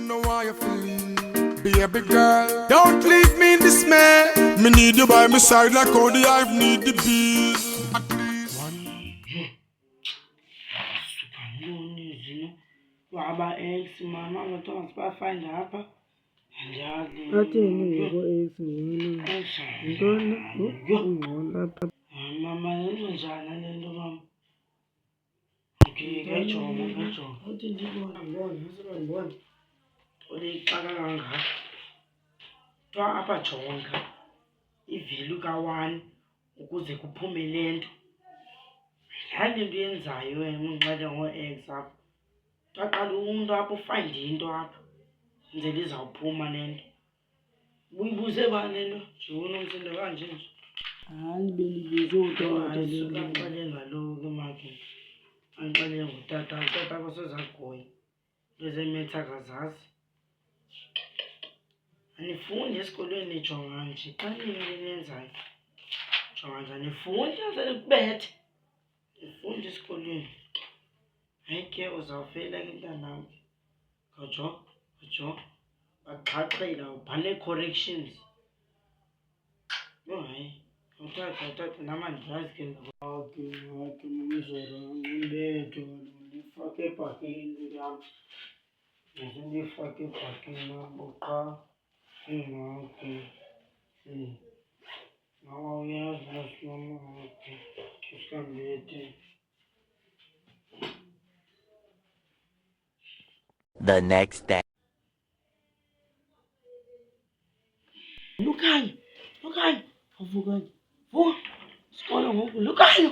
know why you feel. Baby girl, don't leave me in dismay. Me need you by my side like how the hive need the bees. Aba ex mama abathonga sibafind apha andiyazi athini ngoko-ex ngcono ungcono apha mama yenza njani le nto mama ngejonga uthi ndibona ulixaka kangaka kuthiwa apha jonga ivilu ka-1 ukuze kuphume le nto yale nto yenzayo wena unxele ngoo-ex apha qaqala umntu apho ufayinde into apha ndlela izawuphuma le nto buyibuze bani le nto nje unomsindo kanje nje hayi bendibuze andiqale ngalo ke makhe andiqale ngutata utata kosezagoya into zemetha akazazi anifundi esikolweni nijonga nje xa nenzayo jonga njani nifundi azenikubethe nifundi esikolweni hayi ke uzawufeyila ke mntanam gojo baxhaxhela ubhale corrections no hayi utata nama ndiyazi ke ngake mamzora umbetho ndifake ebhakini yam ndifake ebhakini nabo qha ingake nawa uyazi nasilomake usikambethe. The next day. Lukayo, avuka, vuka, sikolo ngoku, Lukayo,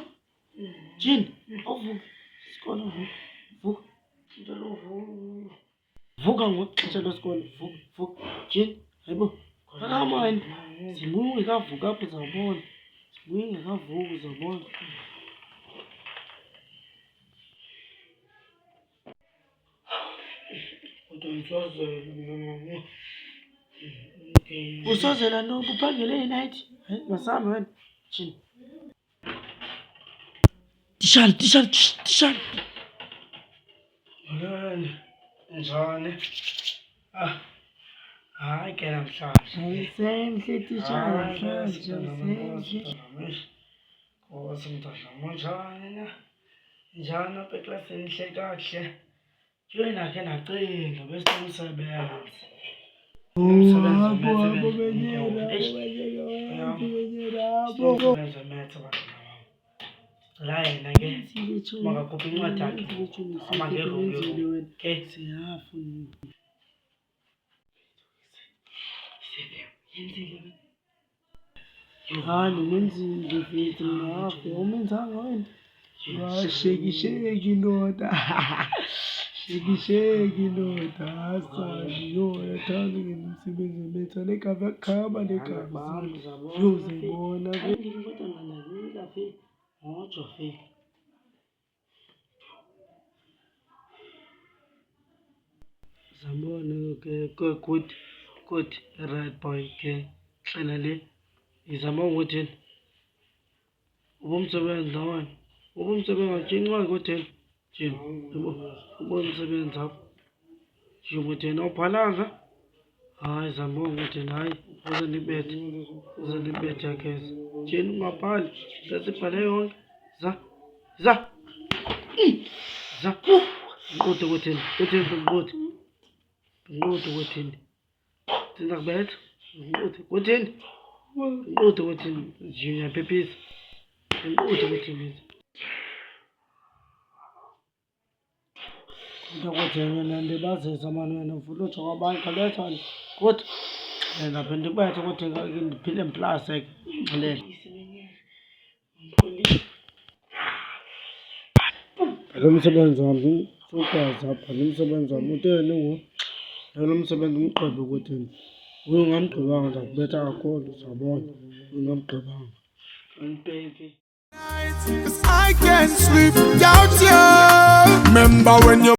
Jin, avuka, sikolo ngoku, vuka, njalo vuka ngoku, xesha lesikolo, vuka, Jin, hayibo, kakamani, zibuye ungekavuka apho uzawubona, zibuye ungekavuki uzawubona. Usozela no uphangele night hayi masambe wena jini tishali njani hayi ke namhlanje ayisemhle titshala namhlanje ayisemhle Nkosi mntwana njani na njani apha eklasini nihle kakuhle nje nakhe nacinga besinomsebenzi la yena ke makakhuphe incwadi yakhe amangerumu ke siyafuna hayi nenzile mfethu mnafe awumenzanga wena sheki ndoda sheki ndoda asani yo yathanda ngemsebenzi emetha negava yakukhaba negava yozibona ke kodwa nanakila fe ngojo fe zabona ke good right boy ke xela le izama ngothini ubumsebenzi lawana ubumsebenzi watshinxwa ngothini jini ubona umsebenzi apho njengothini awubhalanga hayi zambona ngothini hayi uzenibethe yakeza jini ungabhali sesibhale yonke za nqode kothini nqode kothini thina kubetha nqode kothini jini yaphephisa nqode kothini ntokothini nande bazisa mani wena mfuna ujonga abantu khabethani kodwa ndaphe ndibethe ukuthi ndiphinde mplase ke xelele lo msebenzi wami ukwazi apha lo msebenzi wami uteni lo msebenzi umgqibe ukuthini ungamgqibanga ndakubetha kakhulu uzabona ungamgqibanga andibeke. 'Cause I can't sleep without you. Remember when you